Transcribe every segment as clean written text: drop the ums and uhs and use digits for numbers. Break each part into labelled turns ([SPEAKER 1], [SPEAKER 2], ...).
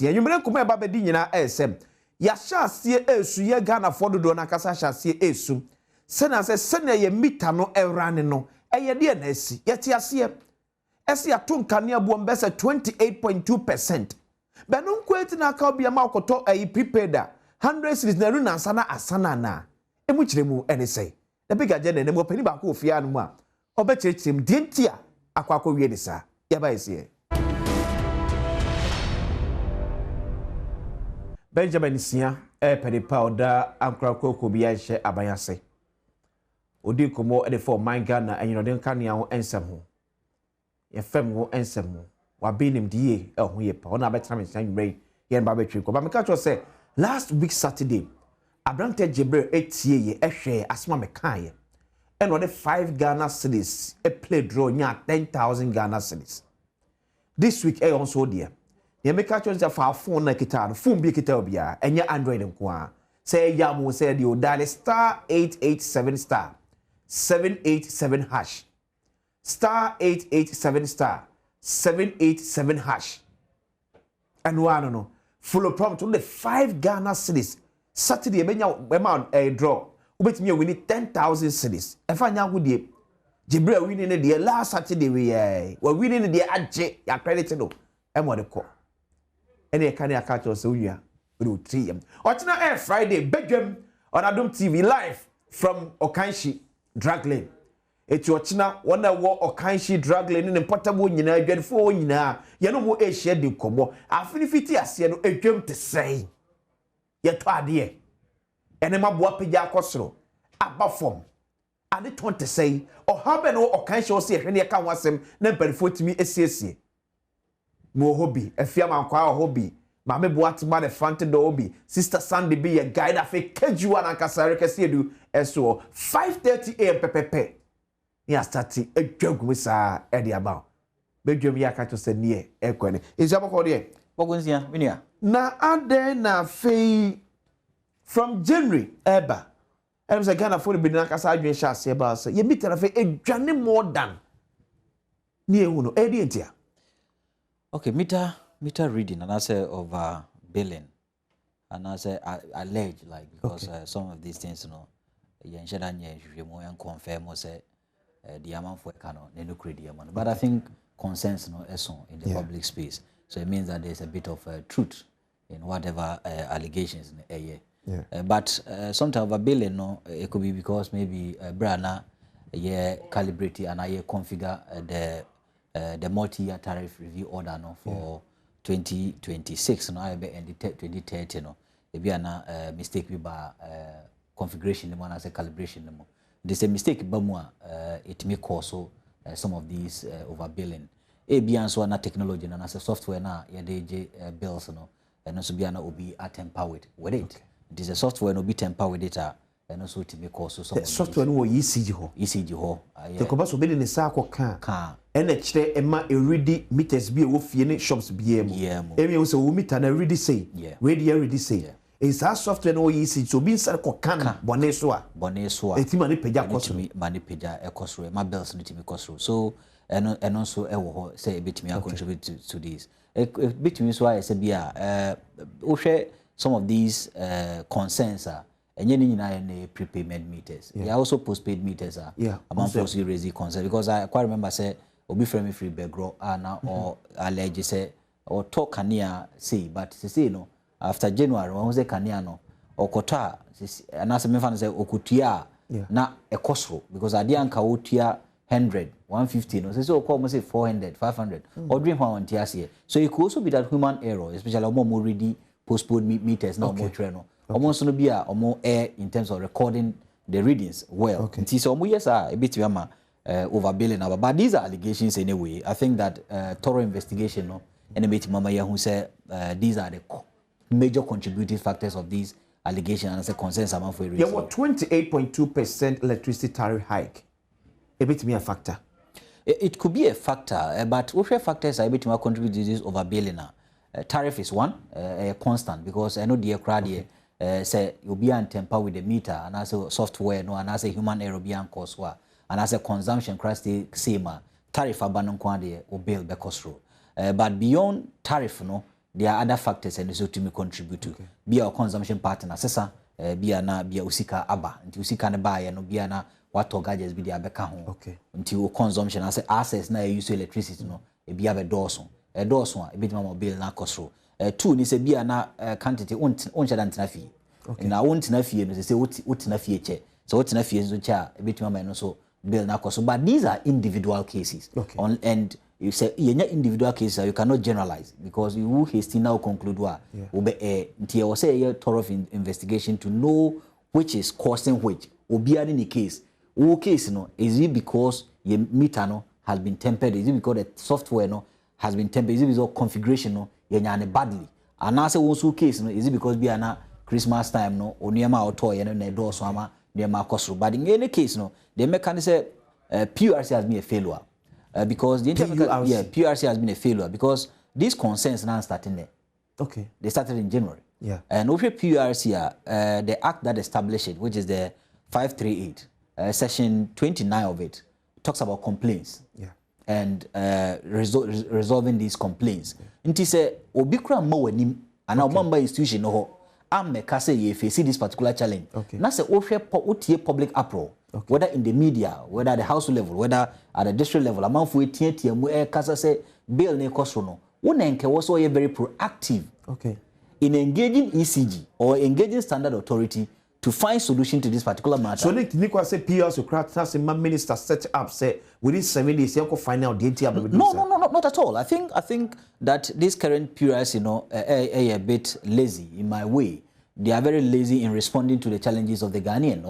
[SPEAKER 1] tie nwumere nkoma eba bedi nyina esem ya hyasie esu ye Ghana fododo na kasa hyasie esu se na se ye mita no ewrane no eye de na asi yete ase esi atonka ne abuo mbese 28.2%. Beno nkweti na aka obia ma okoto prepaid 100 series na ru na asana asana na emu kiremu ene sei na big agenda ne mo pani ba ko ofia no mu a obekirikirem die ntia akwa wie ni sa ya ba ese Benjamin Sia peripa oda ankra koko bia hye abayase odi komo e for my Ghana enyinoden kanea ho ensem ho ye fem ho ensem ho wa binim die ho ye pa ona betra me san nwre ye ba betwe ko ba me ka cho say last week Saturday Abrante Jebre etie ye ehwe asma me kan ye and on the 5 Ghana cedis a play draw nya 10,000 Ghana cedis this week also there ye make catch us for phone na kita no phone bi kita obia enye Android nko a say ya mo say the dial star 887 star 787 hash star 887 star 787 hash and one no follow prompt on the 5 Ghana cedis Saturday benya a draw ubetimi a win 10,000 cedis efa nya godie Jibril winning the last Saturday we winning the age ya credit no emo de ko ene e kan aka cho so wia we 3am otina Friday bedwam on Adom TV live from Okanshi drag lane eti otina wona wo Okanshi drag lane ne portable nyina adwadefo nyina ye no mo e share de kobo afini fiti ase no edwam te sei ye to ade ene maboa pagya akosoro aba form ade 20 sei o habe no Okanshi o se hwe ne ka wasem na mparifo timi esiesie mo hobby afia mankwa hobby mame boatma the front door hobby sister Sandy be a guide afi kejuwa na kasare kese edu eso 5:30 am pepepe ya start edwagum sa e de aba bedwam ya ka to se ne ekwane ezabo ko de
[SPEAKER 2] bogunsia minia
[SPEAKER 1] na ade na fei from January eba em se Ghana for be na kasa adwen sha se ba so ye mitara fe edwane more than ni ehu no e de ntia.
[SPEAKER 2] Okay, meter reading, and I say over billing, and I say alleged, like because some of these things, you know, you confirm or say the amount for cano, they no credit amount. But I think consensus, you know, is in the public space, so it means that there's a bit of truth in whatever allegations in the area. But sometimes over billing, no, it could be because maybe Brana, calibrate and I configure the multi-year tariff review order no for 2026 no I be end 2030 no e be na mistake bi ba configuration no na say calibration no this a mistake ba mu it may cause some of these overbilling e be so na technology na say software na ye dey bills no and so be na obi atemper with it it is a software no be temper with it and also it may cause some
[SPEAKER 1] software no ECG ho the ko ba so be ni sa ko kan ene kire ema ready meters bi e wo fie ne shops bi e mo emi wo so wo meter na ready say ready say is that software no ECG so bi nsa ko kan bone so a etima ne pagya koso
[SPEAKER 2] ma ne pagya ekoso ma bills no timi koso so eno so e wo ho say betimi contribute to this betimi so I say bia wo hwe some of these concerns are enye ni nyina na prepayment meters there are also postpaid meters among those you raise concern because I quite remember say obi frame me free begro na or allege say or talk kania say but say no after January when say kania no okota na say me fan say okutua na ekosro because ade anka otua 100 150 no say okọ say 400 500 or dream one tiase so it could also be that human error especially more ready postpaid meters now more trend almost no be a air in terms of recording the readings well nti so yes a bit ma overbilling but these are allegations anyway. I think that thorough investigation no and bit mama ya who say these are the major contributing factors of these allegations and say concerns among for
[SPEAKER 1] yeah what 28.2% electricity tariff hike a bit me a factor
[SPEAKER 2] it could be a factor but what factors are bit more contribute to this overbilling tariff is one constant because I know the crowd here say you'll be on temper with the meter and as a software no and as a human error be on cost and as a consumption crash the same tariff abanon kwade or bill be cost but beyond tariff no there are other factors and so to me contribute to be our consumption partner sesa be na be usika aba nti usika ne ba ye no be na what gadgets be the abeka ho until consumption as access na use electricity no e be abedoso a bit mama bill na kosro two ni se be na quantity on chada ntena fie na won tena fie no se wotina fie che so wotina fie so cha e bit mama no so bill na kosro but these are individual cases and you say yenya individual cases you cannot generalize because you will hasty now conclude wa obe nti e say a thorough investigation to know which is causing which obi any the case who case no is it because your meter no has been tempered is it because the software no has been tempered is it because configuration no yenya ne badly and now say one so case no is it because be na Christmas time no oniema auto ye no na do so ama niema kosro but in any case no the mechanism say PRC has been a failure because the PRC has been a failure because these concerns now starting there.
[SPEAKER 1] Okay.
[SPEAKER 2] They started in January.
[SPEAKER 1] Yeah.
[SPEAKER 2] And over PRC, the act that established it, which is the 538, section 29 of it, talks about complaints.
[SPEAKER 1] Yeah.
[SPEAKER 2] And resolving these complaints. Inti say obikura mo wanim ana omamba institution no ameka say ye face this particular challenge. Na say otie public uproar. Whether in the media, whether at the house level, whether at the district level, among for mu kasa say bill ne kosro no. Unenke was also very proactive in engaging ECG or engaging standard authority to find solution to this particular matter. So
[SPEAKER 1] Nico say PRC Socrates my minister set up say within 7 days you can find out the
[SPEAKER 2] No, not at all. I think that this current PRC, you know, a bit lazy in my way. They are very lazy in responding to the challenges of the Ghanaian.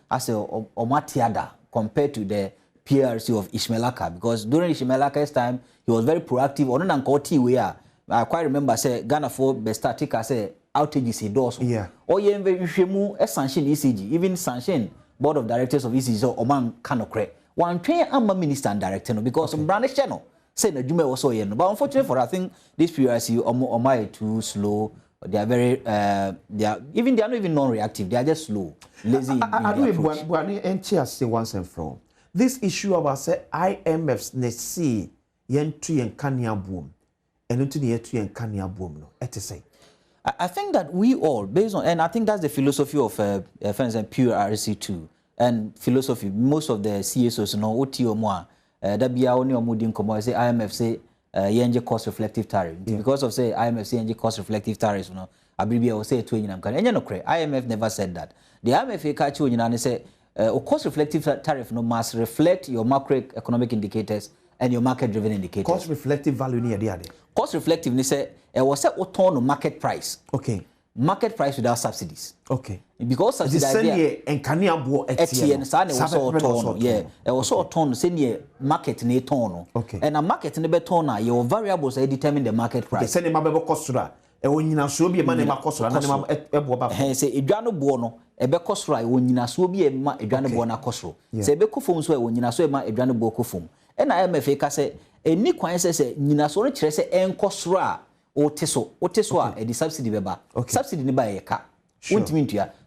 [SPEAKER 2] As a Omatiada compared to the PRC of Ishmaelaka, because during Ishmaelaka's time he was very proactive. I quite remember say Ghana for Bestatica say outages doors.
[SPEAKER 1] Yeah.
[SPEAKER 2] Or you sanction ECG, even sanction board of directors of ECG so Oman Kanokre. One train ama minister and director no because some brand channel say na Jume also yen. But unfortunately for I think this PRC Omai too slow. They are very they are not even non-reactive. They are just slow, lazy.
[SPEAKER 1] I do it say once and for all. This issue about say IMF's ne see yen tu yen kanya boom and unto the tu yen kanya boom no et say.
[SPEAKER 2] I think that we all based on and I think that's the philosophy of friends and pure RC2 and philosophy most of the CSOs no oti omo that be only omudin komo say IMF say yenje cost reflective tariff because of say IMF say yenje cost reflective tariffs no abribia will say to nyinam kan enye no kre IMF never said that the IMF ka chi nyina ne say cost reflective tariff no must reflect your macroeconomic indicators and your market driven indicators.
[SPEAKER 1] Cost reflective value ni ade.
[SPEAKER 2] Cost reflective ni say was say oton no market price.
[SPEAKER 1] Okay.
[SPEAKER 2] Market price without subsidies.
[SPEAKER 1] Okay.
[SPEAKER 2] Because subsidies
[SPEAKER 1] there enkania bo
[SPEAKER 2] etien sa ne was oton yeah e was oton say ne market ne ton.
[SPEAKER 1] Okay.
[SPEAKER 2] And a market ne be ton na your variables that determine the market price.
[SPEAKER 1] Say ne mabebo kosura e wonyina so bi e ma ne makosura na ne ma ebo ba.
[SPEAKER 2] Say edwano bo no e be kosura e wonyina so bi e ma edwano bo na kosuro. Say e be kofom so e wonyina so e ma edwano bo kofom. E na IMF ka say eni kwan say nyina so no kire say enkosura oteso a the subsidy beba. Subsidy ni ba ye ka.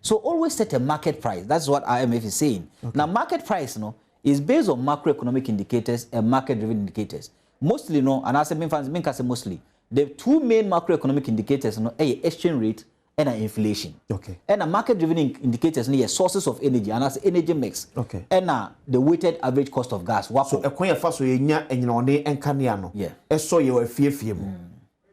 [SPEAKER 2] So always set a market price. That's what IMF is saying. Now market price no is based on macroeconomic indicators and market driven indicators. Mostly no and I say mostly the two main macroeconomic indicators no exchange rate and inflation.
[SPEAKER 1] Okay.
[SPEAKER 2] And a market driven indicators no sources of energy and as energy mix.
[SPEAKER 1] Okay.
[SPEAKER 2] And the weighted average cost of gas.
[SPEAKER 1] So e kwan ya fa so ye nya enyina one enkanea no.
[SPEAKER 2] Yeah.
[SPEAKER 1] E so ye wa fiefie mu.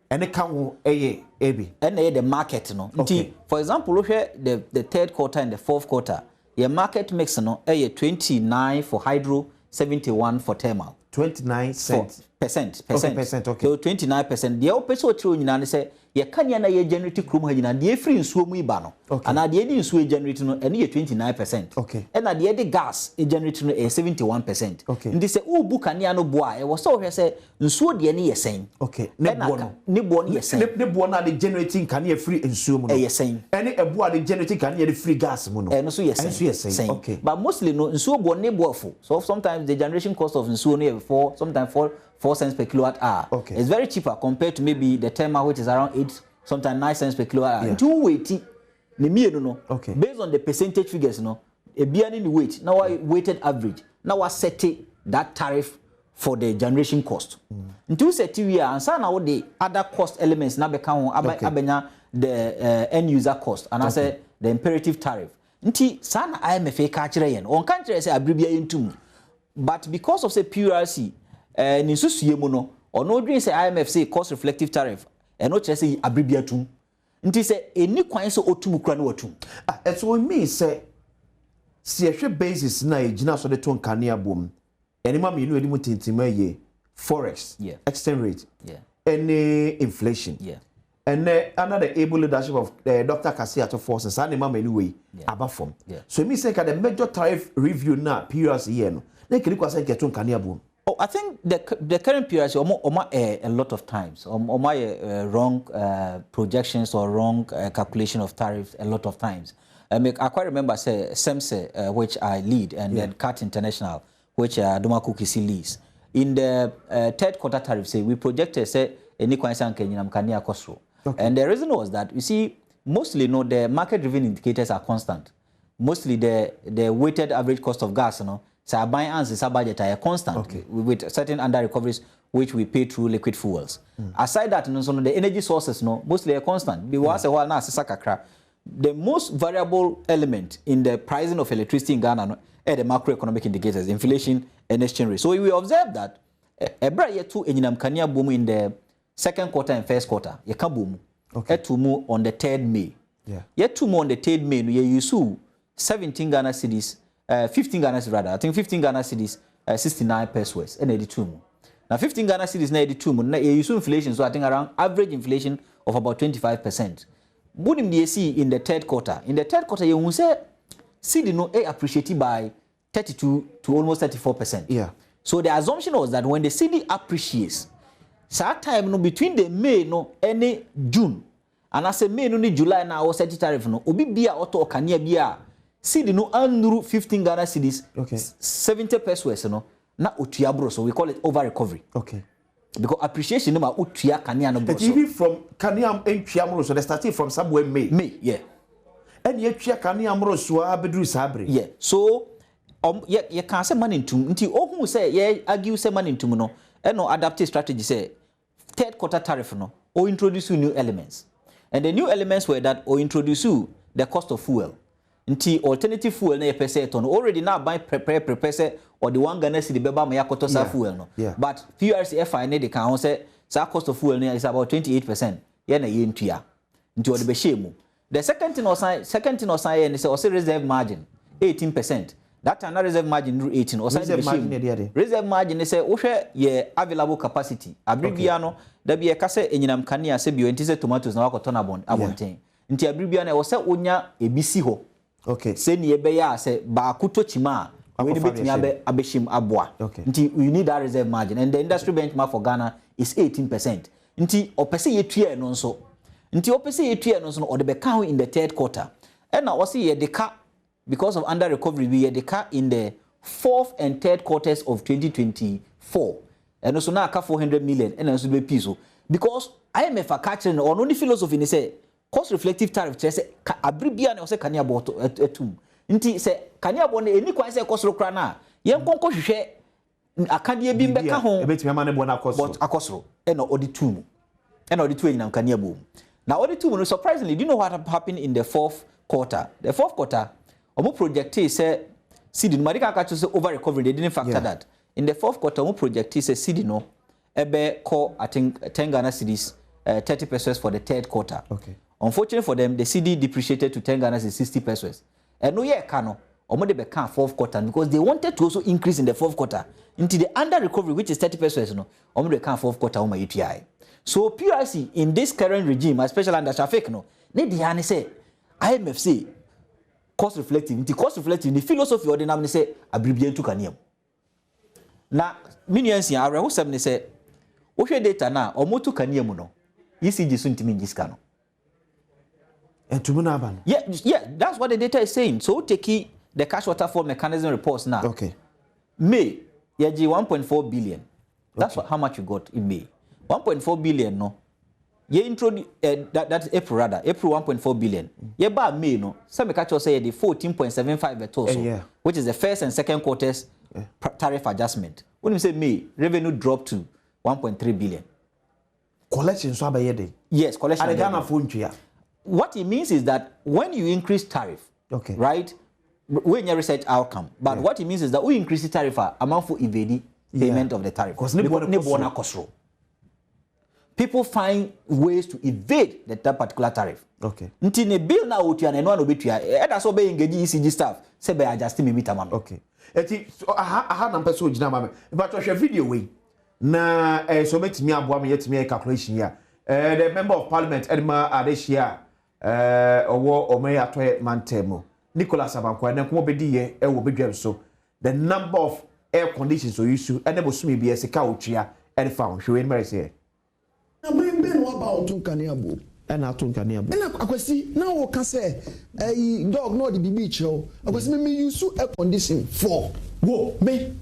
[SPEAKER 1] And it can ebi.
[SPEAKER 2] And the market no.
[SPEAKER 1] Okay.
[SPEAKER 2] For example, look here the third quarter and the fourth quarter. Your market mix no 29 for hydro, 71 for thermal.
[SPEAKER 1] 29 cents.
[SPEAKER 2] Percent.
[SPEAKER 1] Okay.
[SPEAKER 2] So 29%. The opposite true nyina say ye kanya na ye generate krum ha nyina de free nsuo mu iba no. And na de nsuo generate no ene ye 29%.
[SPEAKER 1] Okay.
[SPEAKER 2] And na de gas generate no 71%.
[SPEAKER 1] Okay.
[SPEAKER 2] Ndi say o buka ne ano boa e wo so hwe say nsuo de ne ye sen.
[SPEAKER 1] Okay. Ne bo no.
[SPEAKER 2] Ne bo ne ye sen.
[SPEAKER 1] Ne bo na de generating kan ye free nsuo mu no.
[SPEAKER 2] Ye sen.
[SPEAKER 1] Ene ebo de generating kan ye free gas mu no.
[SPEAKER 2] No so ye sen.
[SPEAKER 1] Okay.
[SPEAKER 2] But mostly no nsuo bo ne bo fo. So sometimes the generation cost of nsuo no before sometimes 4 cents per kilowatt hour.
[SPEAKER 1] Okay.
[SPEAKER 2] It's very cheaper compared to maybe the thermal which is around 8 sometimes 9 cents per kilowatt hour. Yeah. Two weighty no.
[SPEAKER 1] Okay.
[SPEAKER 2] Based on the percentage figures no, a biani weight now I weighted average. Now I set that tariff for the generation cost. Into set TV and sana all the other cost elements na beka ho abenya the end user cost and I say the imperative tariff. Nti sana IMF ka kire yen. On kan kire say abribia yentum. But because of say PRC ni susue mu no ono dream say IMF say cost reflective tariff and no kire say abribia tum. Nti say eni kwan say otum kura na watum.
[SPEAKER 1] It will mean say see basis na ejina so de ton kanea bom. Anima me edi mutintima ye forex, exchange rate, any inflation. And another able leadership of Dr. Kasiato forces anima me anyway above form. So me say the major tariff review na PRC here no. Na kiri kwa say keton kanea bom.
[SPEAKER 2] Oh, I think the current PRC a lot of times wrong projections or wrong calculation of tariffs a lot of times. I quite remember say SEMSE which I lead and then CAT International which Adoma Kukisi leads. In the third quarter tariff, say we projected say any kwansan kenyinam kania kosro. And the reason was that you see mostly the market driven indicators are constant. Mostly the weighted average cost of gas, so buying answers budget are constant with certain under recoveries which we pay through liquid fuels. Aside that, the energy sources mostly are constant. The most variable element in the pricing of electricity in Ghana the macroeconomic indicators, inflation and exchange rate. So we observe that every year two enyinam kania boom in the second quarter and first quarter. Ye ka boom. To move on the 3rd May. Yet two more on the 3rd May. You use 17 Ghana cedis, 15 Ghana cedis rather. I think 15 Ghana cedis, 69 pesos. And 82 more. Now 15 Ghana cedis na 82 more. Now you use inflation. So I think around average inflation of about 25%. Budim DSC in the 3rd quarter. In the 3rd quarter, you will say CD appreciated by 32 to almost 34%. So the assumption was that when the CD appreciates, that time between the May any June, and I say May July now or set tariff obi bia auto kania bia CD andru 15 Ghana cedis 70 pesos na otua bro, so we call it over recovery. Because appreciation ma otua kania no bro.
[SPEAKER 1] Even from kania entwa so they started from somewhere May. And yet,
[SPEAKER 2] so you can't say money into until who say argue say money into no and no adaptive strategy say 3rd quarter tariff or introduce new elements. And the new elements were that or introduce the cost of fuel. Until alternative fuel na per se already now buy prepare say or the one Ghana cedi beba ma yakoto fuel no. But PRC FI they can say cost of fuel is about 28%. Yeah na ye ntua. Until the be shame. The second thing was say reserve margin 18%. That time reserve margin 18 or reserve margin say ye available capacity. Abribiano da be kase enyinam kania se bio enti se tomatoes na wakoto na abonten. Nti abribiano wo se onya ebisi ho. Se ni ebe ya se ba kuto chima we betimi abeshim aboa. Nti you need that reserve margin and the industry benchmark for Ghana is 18%. Nti opese ye tue no nso Nti opese yetua no so no de beka in the 3rd quarter. And now was ye deka because of under recovery we ye deka in the 4th and 3rd quarters of 2024. And also now ka 400 million and also be piso because IMF a catching on only philosophy ni say cost reflective tariff say abribia na say kania boto etum. Nti say kania bo na eni kwan say cost ro kra na ye nkonko hwehwe akadie bi beka ho
[SPEAKER 1] ebetimi ama ne bo na
[SPEAKER 2] akosro and auditum and auditu nyam kania bo. Now, what the two surprisingly, do you know what happened in the 4th quarter? The 4th quarter, omo projected say CD Marika catch say over recovery. They didn't factor that. In the 4th quarter, omo projected say CD ebe call I think 10 Ghana cedis 30 pesos for the 3rd quarter. Unfortunately for them, the CD depreciated to 10 Ghana cedis 60 pesos. And no year cano omo de beka 4th quarter because they wanted to also increase in the 4th quarter into the under recovery which is 30 pesos. Omo de beka 4th quarter omo UTI. So PRC in this current regime, especially under traffic, they say IMF say cost reflective. The cost reflective, the philosophy or the name say abbreviate to kaniam. Now, minions here are who say, "Okay, data now or more to kaniam no." ECG soon to mean this cano.
[SPEAKER 1] And to Munaban.
[SPEAKER 2] Yeah, that's what the data is saying. So take the cash waterfall mechanism reports now. May, yeah, 1.4 billion. That's how much you got in May. 1.4 billion no. Ye introduce that's April rather. April 1.4 billion. Ye ba May no. Some catch say the 14.75 also, which is the 1st and 2nd quarters tariff adjustment. when you say May, revenue dropped to 1.3 billion.
[SPEAKER 1] Collection so abayede.
[SPEAKER 2] Yes, collection.
[SPEAKER 1] And Ghana phone here.
[SPEAKER 2] What it means is that when you increase tariff,
[SPEAKER 1] okay,
[SPEAKER 2] right, when you research outcome, but what it means is that we increase the tariff amount for evading payment of the tariff. Because people find ways to evade that particular tariff.
[SPEAKER 1] Okay.
[SPEAKER 2] Until the bill now would you no be that's what engage ECG staff. Say by adjusting me meter man.
[SPEAKER 1] Okay. So I had number so jina mama. But watch a video way. Na so met me aboa me yet me calculation here. The member of parliament Edma Adeshia owo omey atoye mantemo. Nicholas Abankwa na ko bedi ye e wo bedwam so. The number of air conditions so issue and ebo sumi bi esika otua e found. Hwe ni say.
[SPEAKER 3] Na ben wa ba otun kaniabo.
[SPEAKER 1] And I don't can
[SPEAKER 3] and akwasi now we can say dog no the bibi chow akwasi me use air condition for wo me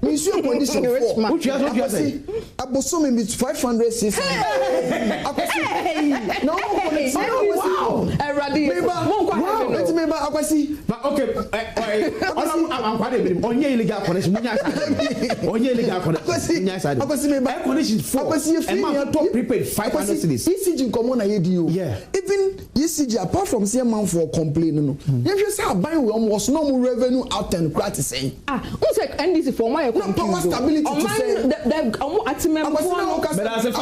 [SPEAKER 3] use air condition for
[SPEAKER 1] what you say
[SPEAKER 3] aboso me with 500 600 akwasi no wow
[SPEAKER 4] ready
[SPEAKER 3] wow let me ba akwasi
[SPEAKER 1] okay I'm quite onye illegal connection onye illegal connection
[SPEAKER 3] akwasi me ba
[SPEAKER 1] air condition for
[SPEAKER 3] akwasi
[SPEAKER 1] and top prepaid 500 cities
[SPEAKER 3] ECG common na yedi o
[SPEAKER 1] yeah
[SPEAKER 3] even ECG apart from say man for complaining no you say buy we almost no more revenue out and practice saying
[SPEAKER 4] who say NDC for my
[SPEAKER 3] power stability to say
[SPEAKER 4] the atimem
[SPEAKER 1] but as a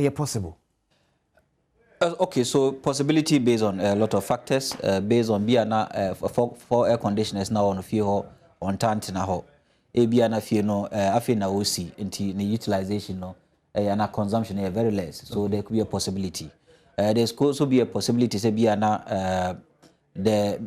[SPEAKER 1] fact possible.
[SPEAKER 2] Okay, so possibility based on a lot of factors, based on Biana for air conditioners now on a few on Tantina. Biana fear no, I feel now we see into the utilization no, and our consumption is very less. So there could be a possibility. There's also be a possibility say Biana the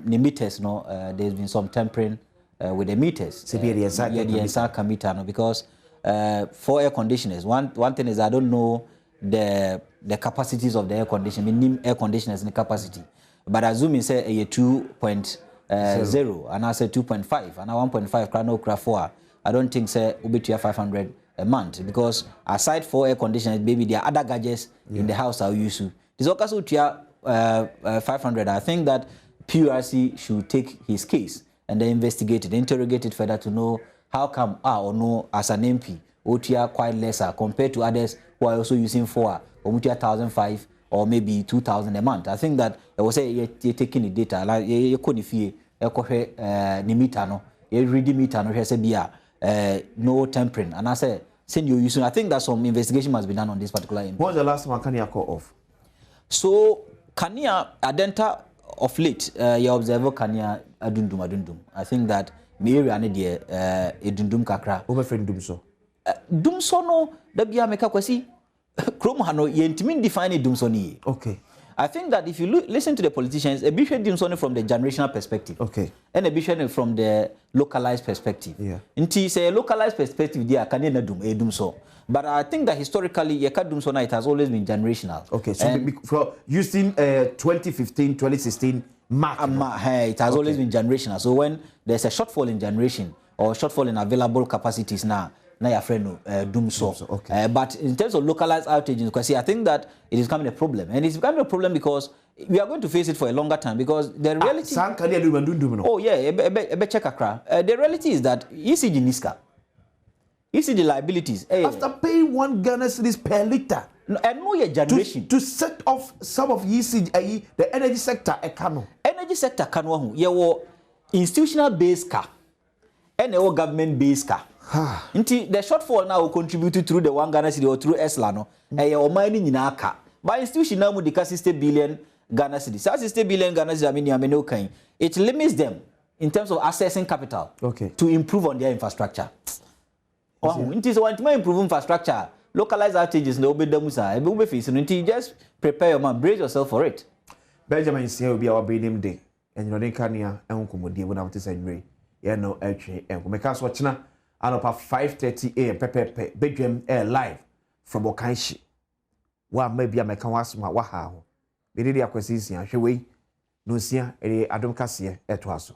[SPEAKER 2] meters no, there's been some tampering with the meters.
[SPEAKER 1] The
[SPEAKER 2] Ensaka meter no, because for air conditioners, one thing is I don't know the capacities of the air conditioning, air conditioners in the capacity. But assuming say a 2.0 and I say 2.5 and a 1.5 crano craft 4, I don't think say will be 500 a month because aside for air conditioners, maybe there are other gadgets in the house I use to. This also 500. I think that PURC should take his case and then investigate it, interrogate it further to know how come or no as an MP OTR quite lesser compared to others who are also using 4 or 1,005 or maybe 2,000 a month. I think that I was say you're taking the data like you couldn't feel ni meter no you read the meter no say be no tampering and I say send you using. I think that some investigation must be done on this particular MP.
[SPEAKER 1] What's the last one can you call off?
[SPEAKER 2] So Kania Adenta of late you observe Kania adundum. I think that me area ne de edundum kakra
[SPEAKER 1] over friend dum so
[SPEAKER 2] dum so no da bia meka kwasi krom ha no yentimi define dum so ni.
[SPEAKER 1] Okay,
[SPEAKER 2] I think that if you listen to the politicians, a bit dum so from the generational perspective,
[SPEAKER 1] okay,
[SPEAKER 2] and a bit from the localized perspective.
[SPEAKER 1] Yeah,
[SPEAKER 2] nti say localized perspective there can na dum so, but I think that historically yeka dum so na it has always been generational.
[SPEAKER 1] Okay, so for using 2015 2016 mark
[SPEAKER 2] it has always been generational. So when there's a shortfall in generation or shortfall in available capacities now your friend doom so.
[SPEAKER 1] Okay.
[SPEAKER 2] But in terms of localized outages, because I think that it is becoming a problem, and it's becoming a problem because we are going to face it for a longer time. Because the reality, oh yeah, check the reality is that ECG Niska, ECG liabilities
[SPEAKER 1] after paying 1 Ghana cedis per liter.
[SPEAKER 2] And no your generation
[SPEAKER 1] to set off some of ECG, the energy sector,
[SPEAKER 2] energy sector can you institutional based car and government based car. Nti the shortfall now will contribute through the 1 Ghana cedi or through ESLA no o money nyina aka by institution now with the 60 billion Ghana cedi 60 billion Ghana cedi it limits them in terms of accessing capital to improve on their infrastructure. Nti so want to improve infrastructure localized outages no be damusa e be face nti just prepare your mind, brace yourself for it.
[SPEAKER 1] Benjamin say obi our name day and you know kania enkomodie when am to say nwe ye no atwe enkomeka so china anopa 5:30 am pepepe bedwam air live from Okanshi wa maybe ameka wasoma wa ha ho be dey akwasi sia hwewei no sia Adom kase eto aso.